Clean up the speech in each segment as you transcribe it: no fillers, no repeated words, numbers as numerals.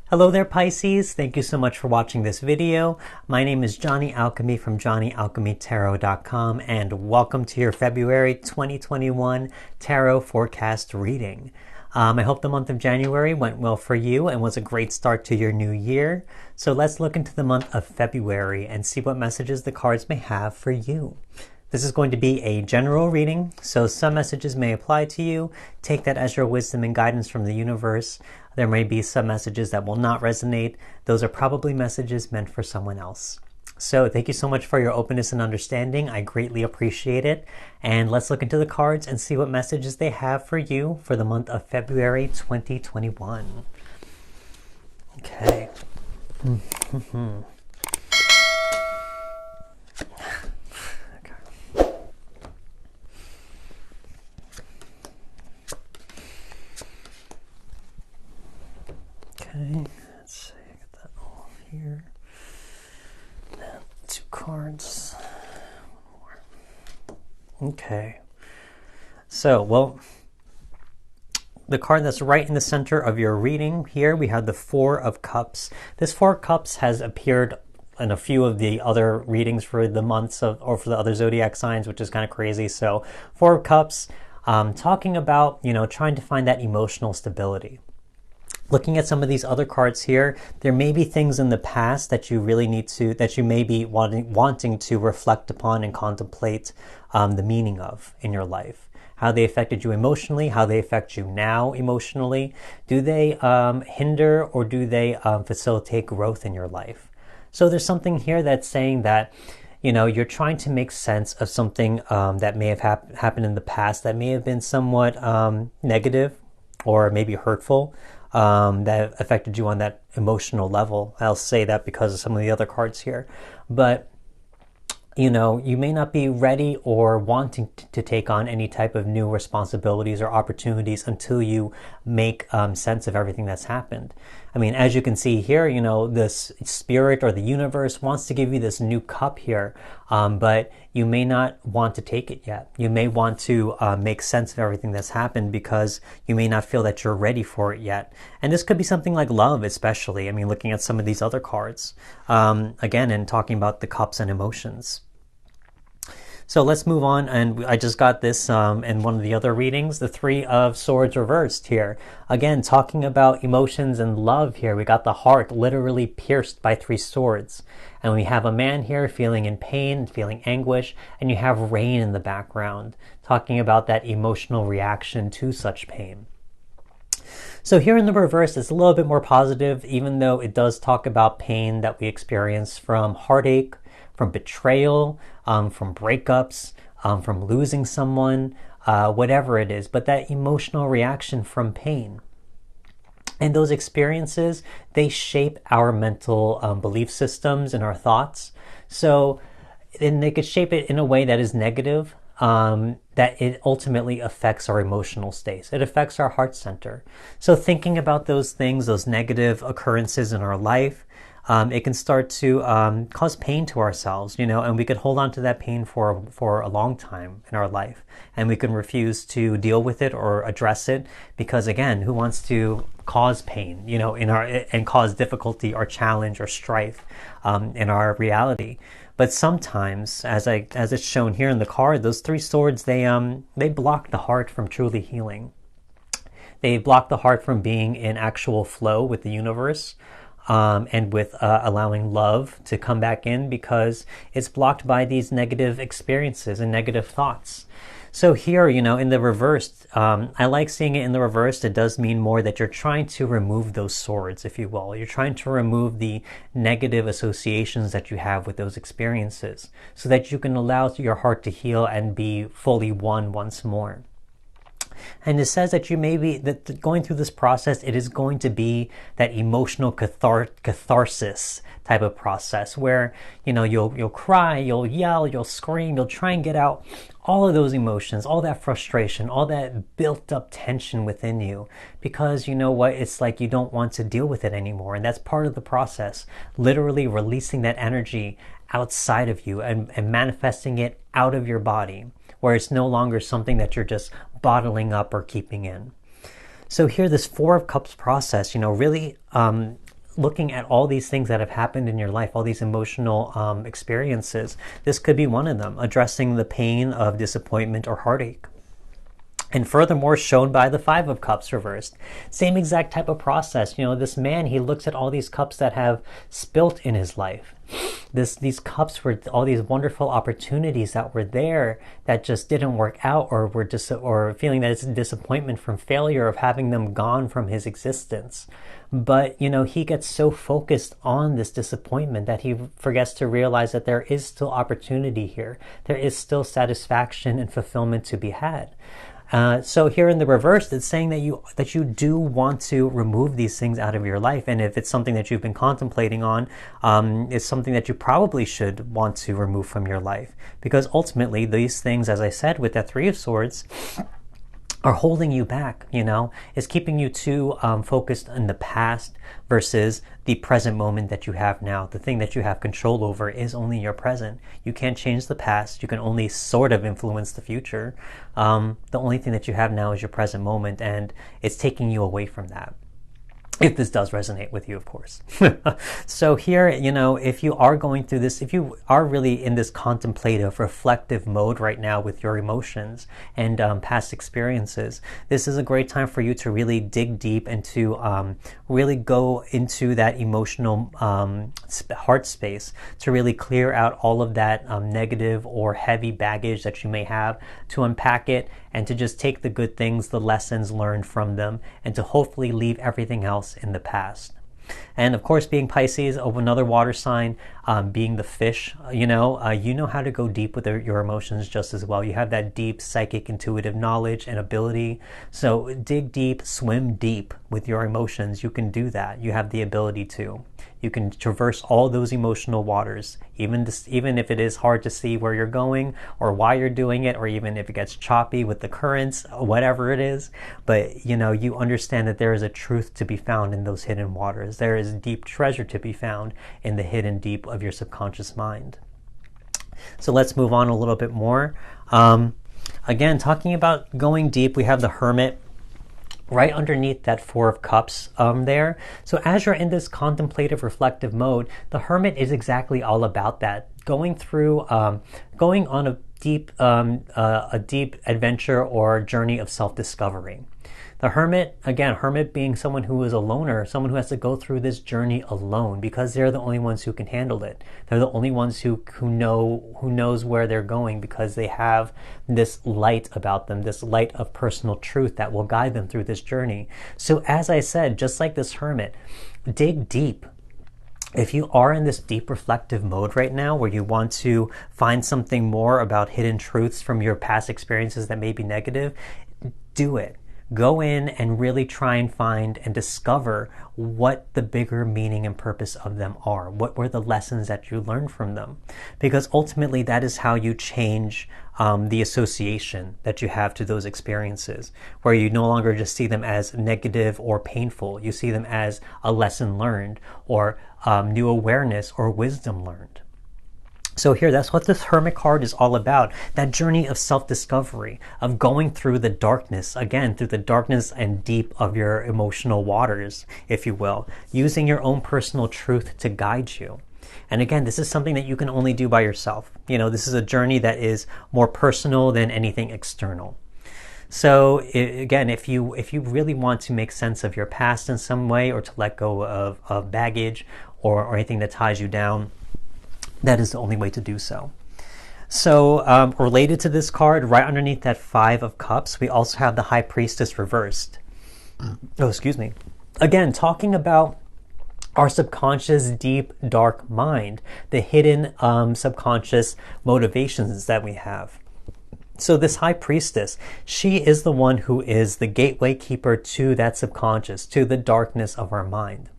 Hello there, Pisces. Thank you so much for watching this video. My name is Johnny Alchemy from JohnnyAlchemyTarot.com, and welcome to your February 2021 Tarot Forecast reading. I hope the month of January went well for you and was a great start to your new year. So let's look into the month of February and see what messages the cards may have for you. This is going to be a general reading, so some messages may apply to you. Take that as your wisdom and guidance from the universe. There may be some messages that will not resonate. Those are probably messages meant for someone else. So thank you so much for your openness and understanding. I greatly appreciate it. And let's look into the cards and see what messages they have for you for the month of February 2021. Okay. Okay, let's see, I got that all here. And 2 cards. One more. Okay. So, well, the card that's right in the center of your reading here, we have the 4 of Cups. This 4 of Cups has appeared in a few of the other readings for the months of, or for the other zodiac signs, which is kind of crazy. So, 4 of Cups, talking about, trying to find that emotional stability. Looking at some of these other cards here, there may be things in the past that you really need to, that you may be wanting to reflect upon and contemplate the meaning of in your life. How they affected you emotionally, how they affect you now emotionally. Do they hinder or do they facilitate growth in your life? So there's something here that's saying that, you're trying to make sense of something that may have happened in the past that may have been somewhat negative or maybe hurtful. That affected you on that emotional level. I'll say that because of some of the other cards here. But, you may not be ready or wanting to take on any type of new responsibilities or opportunities until you make sense of everything that's happened. I mean, as you can see here, this spirit or the universe wants to give you this new cup here, but you may not want to take it yet. You may want to make sense of everything that's happened because you may not feel that you're ready for it yet. And this could be something like love, especially. I mean, looking at some of these other cards, again, and talking about the cups and emotions. So let's move on, and I just got this in one of the other readings, the 3 of Swords reversed here. Again, talking about emotions and love here. We got the heart literally pierced by 3 swords. And we have a man here feeling in pain, feeling anguish, and you have rain in the background, talking about that emotional reaction to such pain. So here in the reverse, it's a little bit more positive, even though it does talk about pain that we experience from heartache, from betrayal, from breakups, from losing someone, whatever it is, but that emotional reaction from pain. And those experiences, they shape our mental belief systems and our thoughts. So, and they could shape it in a way that is negative, that it ultimately affects our emotional states. It affects our heart center. So thinking about those things, those negative occurrences in our life, it can start to cause pain to ourselves, and we could hold on to that pain for a long time in our life. And we can refuse to deal with it or address it because, again, who wants to cause pain, and cause difficulty or challenge or strife in our reality? But sometimes, as it's shown here in the card, those 3 swords, they block the heart from truly healing. They block the heart from being in actual flow with the universe. And with allowing love to come back in because it's blocked by these negative experiences and negative thoughts. So here, in the reversed, I like seeing it in the reversed. It does mean more that you're trying to remove those swords, if you will. You're trying to remove the negative associations that you have with those experiences so that you can allow your heart to heal and be fully one once more. And it says that you may be, that going through this process, it is going to be that emotional catharsis type of process where, you'll cry, you'll yell, you'll scream, you'll try and get out all of those emotions, all that frustration, all that built up tension within you, because you know what, it's like you don't want to deal with it anymore. And that's part of the process, literally releasing that energy outside of you and manifesting it out of your body, where it's no longer something that you're just bottling up or keeping in. So here, this Four of Cups process, really looking at all these things that have happened in your life, all these emotional experiences, this could be one of them, addressing the pain of disappointment or heartache. And furthermore, shown by the Five of Cups reversed. Same exact type of process. This man, he looks at all these cups that have spilt in his life. These cups were all these wonderful opportunities that were there that just didn't work out, or or feeling that it's a disappointment from failure of having them gone from his existence. But, he gets so focused on this disappointment that he forgets to realize that there is still opportunity here. There is still satisfaction and fulfillment to be had. So here in the reverse, it's saying that you do want to remove these things out of your life. And if it's something that you've been contemplating on, it's something that you probably should want to remove from your life. Because ultimately, these things, as I said, with that Three of Swords, are holding you back, is keeping you too focused in the past versus the present moment that you have now. The thing that you have control over is only your present. You can't change the past. You can only sort of influence the future. The only thing that you have now is your present moment, and it's taking you away from that. If this does resonate with you, of course. So here, if you are going through this, if you are really in this contemplative, reflective mode right now with your emotions and past experiences, this is a great time for you to really dig deep and to really go into that emotional heart space, to really clear out all of that negative or heavy baggage that you may have, to unpack it, and to just take the good things, the lessons learned from them, and to hopefully leave everything else in the past. And of course, being Pisces, of another water sign, being the fish, you know how to go deep with your emotions just as well. You have that deep psychic intuitive knowledge and ability. So dig deep, swim deep with your emotions. You can do that. You have the ability to. You can traverse all those emotional waters, even if it is hard to see where you're going or why you're doing it, or even if it gets choppy with the currents, whatever it is. But you understand that there is a truth to be found in those hidden waters. There is deep treasure to be found in the hidden deep of your subconscious mind. So let's move on a little bit more. Again, talking about going deep, we have the Hermit right underneath that Four of Cups there. So as you're in this contemplative, reflective mode, the Hermit is exactly all about that. Going on a deep adventure or journey of self-discovery. The Hermit, again, Hermit being someone who is a loner, someone who has to go through this journey alone because they're the only ones who can handle it. They're the only ones who knows where they're going because they have this light about them, this light of personal truth that will guide them through this journey. So as I said, just like this Hermit, dig deep. If you are in this deep reflective mode right now where you want to find something more about hidden truths from your past experiences that may be negative, do it. Go in and really try and find and discover what the bigger meaning and purpose of them are. What were the lessons that you learned from them? Because ultimately that is how you change the association that you have to those experiences, where you no longer just see them as negative or painful. You see them as a lesson learned or new awareness or wisdom learned. So here, that's what this Hermit card is all about. That journey of self-discovery, of going through the darkness, again, through the darkness and deep of your emotional waters, if you will, using your own personal truth to guide you. And again, this is something that you can only do by yourself. This is a journey that is more personal than anything external. So again, if you really want to make sense of your past in some way, or to let go of baggage or anything that ties you down, that is the only way to do so. So related to this card, right underneath that Five of Cups, we also have the High Priestess reversed. Oh, excuse me. Again, talking about our subconscious, deep, dark mind, the hidden subconscious motivations that we have. So this High Priestess, she is the one who is the gateway keeper to that subconscious, to the darkness of our mind.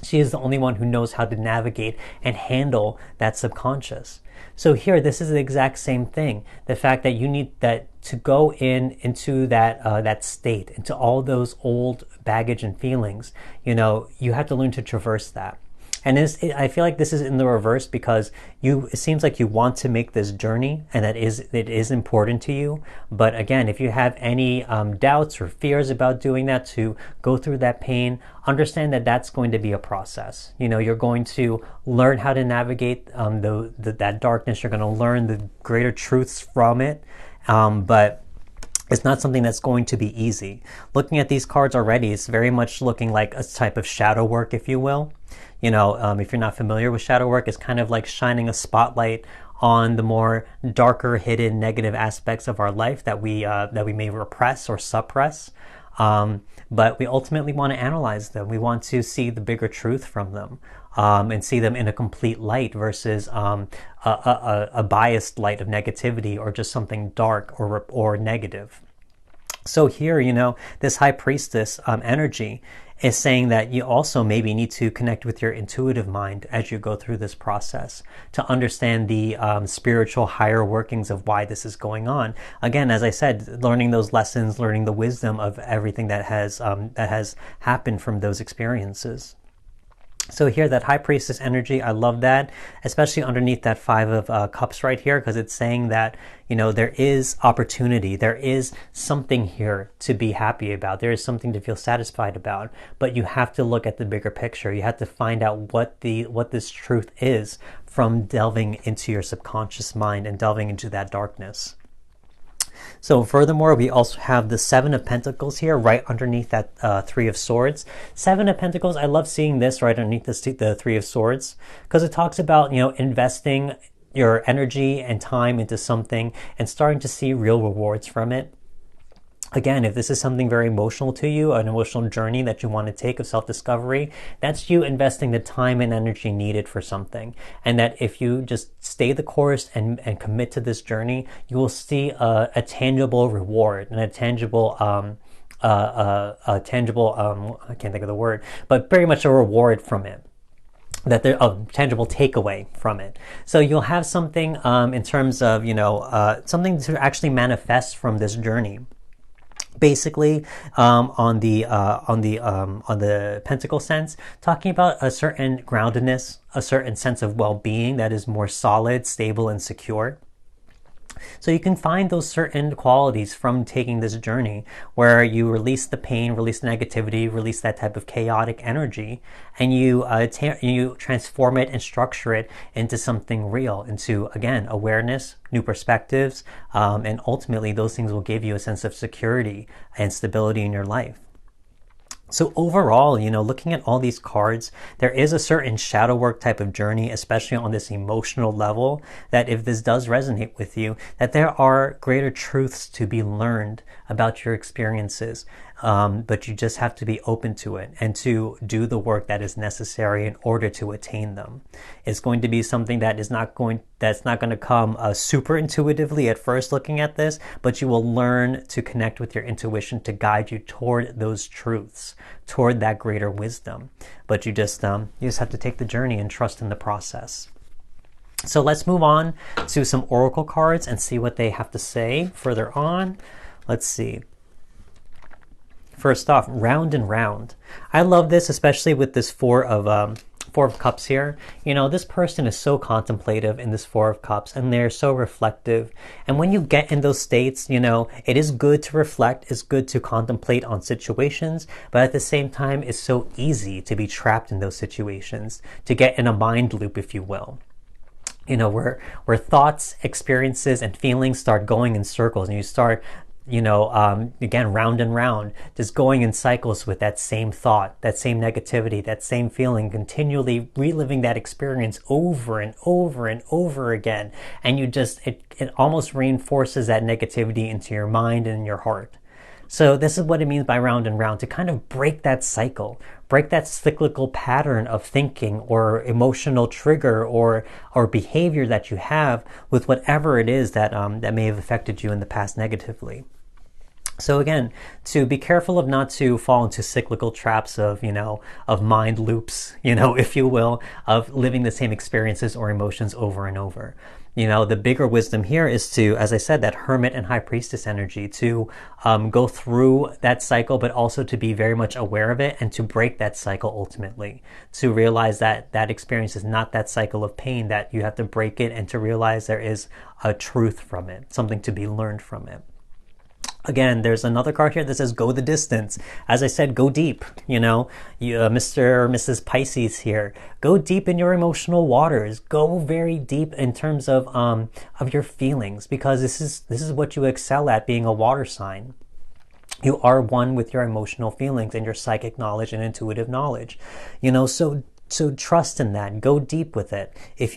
She is the only one who knows how to navigate and handle that subconscious. So here, this is the exact same thing. The fact that you need that to go into that state, into all those old baggage and feelings, you have to learn to traverse that. And I feel like this is in the reverse because it seems like you want to make this journey, and it is important to you. But again, if you have any doubts or fears about doing that, to go through that pain, understand that that's going to be a process. You're going to learn how to navigate that darkness. You're going to learn the greater truths from it. But it's not something that's going to be easy. Looking at these cards already, it's very much looking like a type of shadow work, if you will. If you're not familiar with shadow work, it's kind of like shining a spotlight on the more darker, hidden, negative aspects of our life that we may repress or suppress. But we ultimately want to analyze them. We want to see the bigger truth from them, and see them in a complete light versus a biased light of negativity, or just something dark or negative. So here, this High Priestess energy is saying that you also maybe need to connect with your intuitive mind as you go through this process to understand the spiritual higher workings of why this is going on. Again, as I said, learning those lessons, learning the wisdom of everything that has happened from those experiences. So here, that High Priestess energy, I love that, especially underneath that Five of Cups right here, because it's saying that, there is opportunity. There is something here to be happy about. There is something to feel satisfied about. But you have to look at the bigger picture. You have to find out what this truth is from delving into your subconscious mind and delving into that darkness. So furthermore, we also have the Seven of Pentacles here right underneath that Three of Swords. Seven of Pentacles, I love seeing this right underneath the Three of Swords, because it talks about, investing your energy and time into something and starting to see real rewards from it. Again, if this is something very emotional to you, an emotional journey that you want to take of self-discovery, that's you investing the time and energy needed for something. And that if you just stay the course and commit to this journey, you will see a tangible reward and a tangible, I can't think of the word, but very much a reward from it. That there's a tangible takeaway from it. So you'll have something in terms of, something to actually manifest from this journey. Basically, on the pentacle sense, talking about a certain groundedness, a certain sense of well-being that is more solid, stable, and secure. So you can find those certain qualities from taking this journey, where you release the pain, release the negativity, release that type of chaotic energy, and you transform it and structure it into something real, into, again, awareness, new perspectives, and ultimately those things will give you a sense of security and stability in your life. So overall, looking at all these cards, there is a certain shadow work type of journey, especially on this emotional level, that if this does resonate with you, that there are greater truths to be learned about your experiences. But you just have to be open to it and to do the work that is necessary in order to attain them. It's going to be something that's not going to come super intuitively at first looking at this, but you will learn to connect with your intuition to guide you toward those truths, toward that greater wisdom. But you just have to take the journey and trust in the process. So let's move on to some oracle cards and see what they have to say further on. Let's see. First off, round and round. I love this, especially with this Four of Cups here. This person is so contemplative in this Four of Cups, and they're so reflective. And when you get in those states, it is good to reflect, it's good to contemplate on situations, but at the same time, it's so easy to be trapped in those situations, to get in a mind loop, if you will. Where thoughts, experiences, and feelings start going in circles, and you start again, round and round, just going in cycles with that same thought, that same negativity, that same feeling, continually reliving that experience over and over and over again. And it almost reinforces that negativity into your mind and your heart. So this is what it means by round and round, to kind of break that cycle, break that cyclical pattern of thinking or emotional trigger or behavior that you have with whatever it is that may have affected you in the past negatively. So again, to be careful of not to fall into cyclical traps of mind loops, if you will, of living the same experiences or emotions over and over. You know, the bigger wisdom here is to, as I said, that Hermit and High Priestess energy, to go through that cycle, but also to be very much aware of it and to break that cycle ultimately. To realize that that experience is not that cycle of pain, that you have to break it, and to realize there is a truth from it, something to be learned from it. Again, there's another card here that says go the distance. As I said, go deep. You know, Mr. or Mrs. Pisces here. Go deep in your emotional waters. Go very deep in terms of your feelings, because this is what you excel at, being a water sign. You are one with your emotional feelings and your psychic knowledge and intuitive knowledge. You know, so trust in that. Go deep with it. If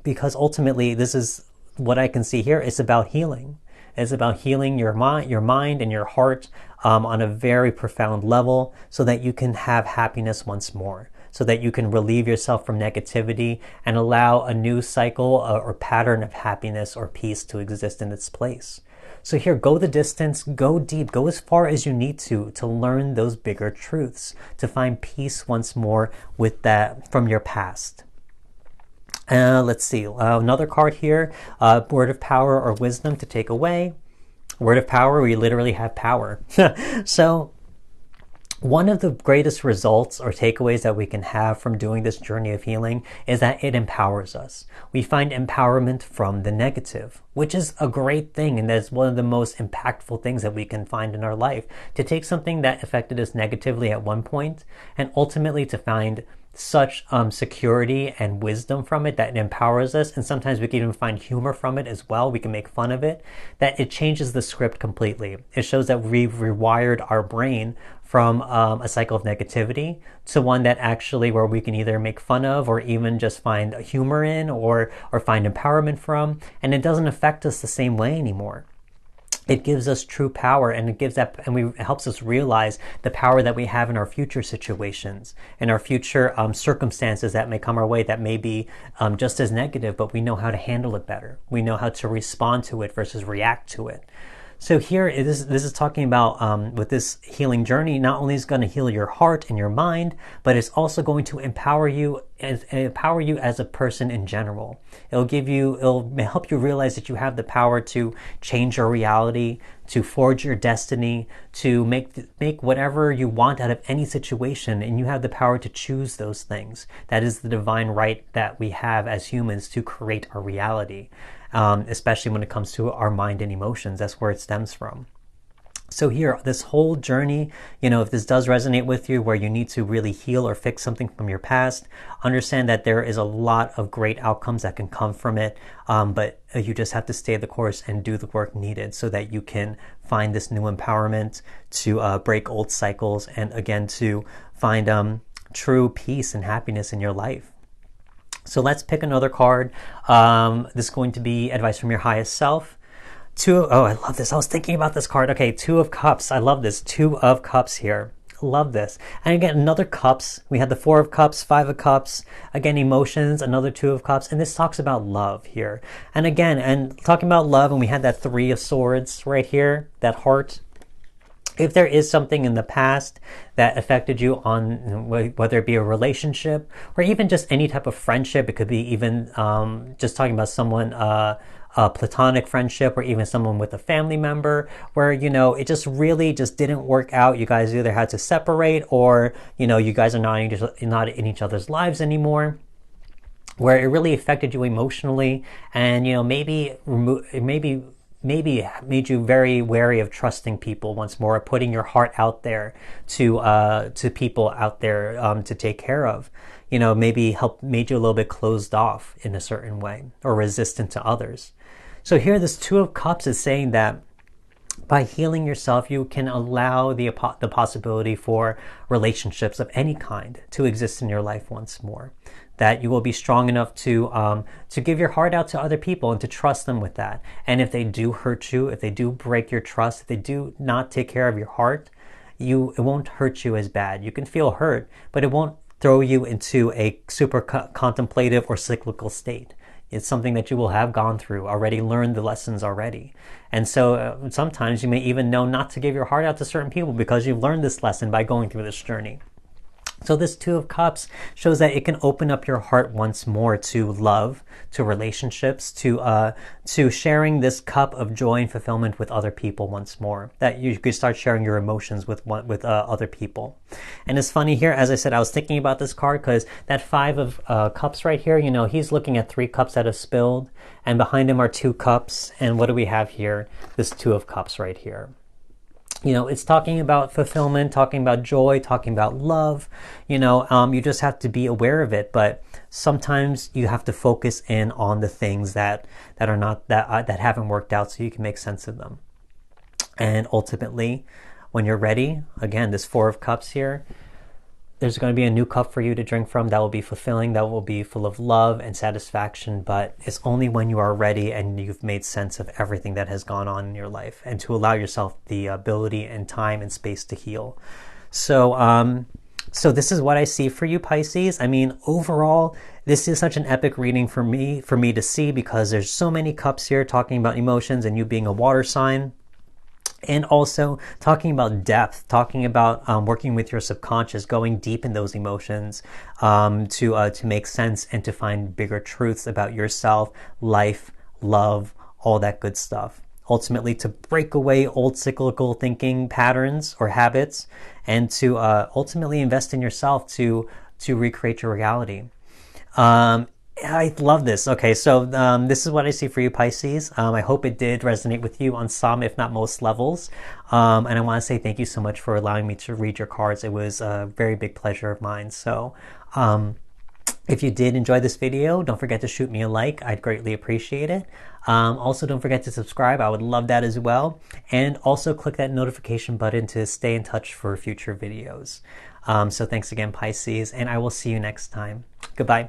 because ultimately this is what I can see here. It's about healing. It's about healing your mind and your heart on a very profound level, so that you can have happiness once more, so that you can relieve yourself from negativity and allow a new cycle or pattern of happiness or peace to exist in its place. So here, go the distance, go deep, go as far as you need to learn those bigger truths, to find peace once more with that from your past. Let's see, another card here, word of power or wisdom to take away. Word of power, we literally have power. So one of the greatest results or takeaways that we can have from doing this journey of healing is that it empowers us. We find empowerment from the negative, which is a great thing, and that's one of the most impactful things that we can find in our life. To take something that affected us negatively at one point and ultimately to find such security and wisdom from it, that it empowers us, and sometimes we can even find humor from it as well. We can make fun of it, that it changes the script completely. It shows that we've rewired our brain from a cycle of negativity to one that actually, where we can either make fun of or even just find humor in, or find empowerment from, and it doesn't affect us the same way anymore. It gives us true power, and it helps us realize the power that we have in our future situations, in our future circumstances that may come our way that may be just as negative, but we know how to handle it better. We know how to respond to it versus react to it. So here, this is talking about with this healing journey, not only is it going to heal your heart and your mind, but it's also going to empower you as a person in general. It'll help you realize that you have the power to change your reality, to forge your destiny, to make whatever you want out of any situation, and you have the power to choose those things. That is the divine right that we have as humans to create our reality. Especially when it comes to our mind and emotions. That's where it stems from. So here, this whole journey, if this does resonate with you, where you need to really heal or fix something from your past, understand that there is a lot of great outcomes that can come from it, but you just have to stay the course and do the work needed so that you can find this new empowerment to break old cycles, and again, to find true peace and happiness in your life. So let's pick another card. This is going to be advice from your highest self. I love this. I was thinking about this card. Okay, Two of Cups. I love this. Two of Cups here. Love this. And again, another Cups. We had the Four of Cups, Five of Cups. Again, emotions, another Two of Cups. And this talks about love here. And again, and talking about love, and we had that Three of Swords right here, that heart. If there is something in the past that affected you on whether it be a relationship or even just any type of friendship, it could be even just talking about someone, a platonic friendship, or even someone with a family member where, it just really just didn't work out. You guys either had to separate, or, you guys are not in each other's lives anymore, where it really affected you emotionally, and, maybe made you very wary of trusting people once more, putting your heart out there to people out there to take care of. Maybe made you a little bit closed off in a certain way, or resistant to others. So here, this Two of Cups is saying that by healing yourself, you can allow the possibility for relationships of any kind to exist in your life once more. That you will be strong enough to give your heart out to other people and to trust them with that. And if they do hurt you, if they do break your trust, if they do not take care of your heart, it won't hurt you as bad. You can feel hurt, but it won't throw you into a super contemplative or cyclical state. It's something that you will have gone through, already learned the lessons already. And so sometimes you may even know not to give your heart out to certain people because you've learned this lesson by going through this journey. So this Two of Cups shows that it can open up your heart once more to love, to relationships, to sharing this cup of joy and fulfillment with other people once more. That you could start sharing your emotions with other people. And it's funny here, as I said, I was thinking about this card because that Five of Cups right here, you know, he's looking at 3 cups that have spilled, and behind him are 2 cups. And what do we have here? This Two of Cups right here. You know, it's talking about fulfillment, talking about joy, talking about love. You know, you just have to be aware of it. But sometimes you have to focus in on the things that are not that haven't worked out, so you can make sense of them. And ultimately, when you're ready, again, this Four of Cups here, there's going to be a new cup for you to drink from that will be fulfilling, that will be full of love and satisfaction, but it's only when you are ready and you've made sense of everything that has gone on in your life, and to allow yourself the ability and time and space to heal. So, so this is what I see for you, Pisces. I mean, overall, this is such an epic reading for me to see, because there's so many cups here talking about emotions and you being a water sign. And also talking about depth, talking about working with your subconscious, going deep in those emotions to make sense and to find bigger truths about yourself, life, love, all that good stuff. Ultimately, to break away old cyclical thinking patterns or habits, and to ultimately invest in yourself to recreate your reality. I love this. Okay, so this is what I see for you, Pisces. I hope it did resonate with you on some, if not most levels. And I want to say thank you so much for allowing me to read your cards. It was a very big pleasure of mine. So if you did enjoy this video, don't forget to shoot me a like. I'd greatly appreciate it. Also, don't forget to subscribe. I would love that as well. And also click that notification button to stay in touch for future videos. So thanks again, Pisces, and I will see you next time. Goodbye.